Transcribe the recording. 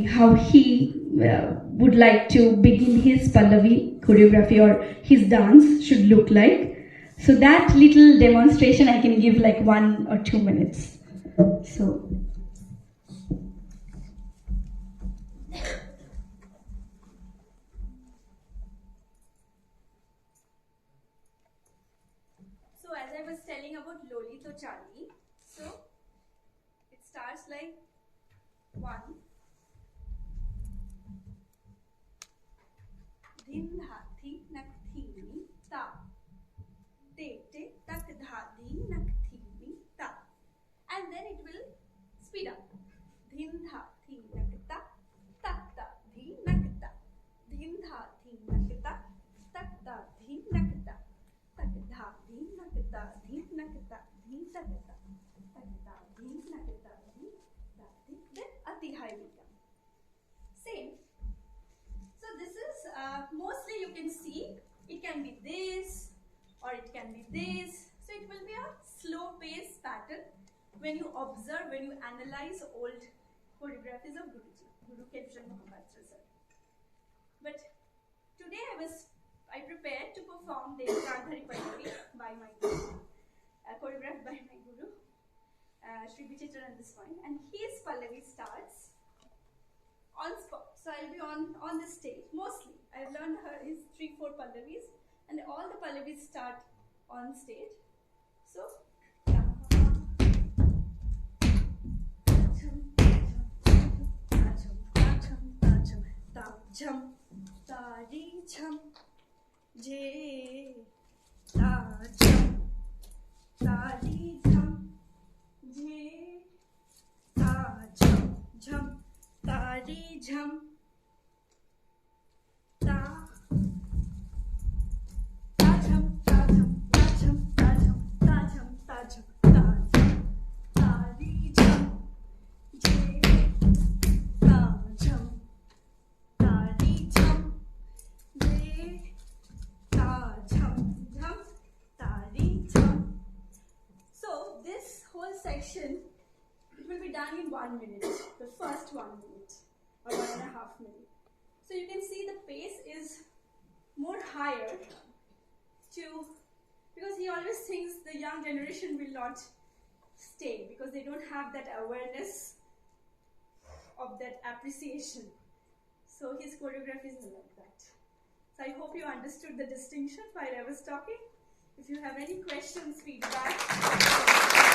how he would like to begin his Pallavi choreography or his dance should look like. So that little demonstration I can give like 1 or 2 minutes. So. So as I was telling about Loli to Charlie, so it starts like 1. Dhin dha thi nak thi ni ta. Te te tak dha di nak thi ni ta. And then it will speed up. Dhin dha thi nak ta. Tak ta dhi nak ta. Dhin dha thi nak ta. Tak ta dhi nak ta. Tak dha dhi nak ta. Dhi nak ta. Dhi tak ta. Tak ta dhi nak ta. Dhi tak dhi. Then ati high will come. Same. So this is mostly you can see it can be this or it can be this. So it will be a slow pace pattern when you observe, when you analyze old choreographies of Guruji, Guru Kenshin Mahabhatra sir. But today I prepared to perform the Gandhari Pallavi by my guru, choreographed by my guru, Sri Vichitra and this one, and his Pallavi starts on spot. So I'll be on the stage mostly. I've learned his 3-4 Pallavis, and all the Pallavis start on stage. So jam tari jam je ta jam tari jam je ta jam jam tari jam ta ta jam ta jam ta jam ta jam ta jam ta jam ta jam tari jam je ta jam tari jam je ta jam jam tari jam. So this whole section it will be done in 1 minute, the first 1 minute or 1.5 minutes. So you can see the pace is more higher because he always thinks the young generation will not stay because they don't have that awareness of that appreciation. So his choreography is like that. So I hope you understood the distinction while I was talking. If you have any questions, feedback.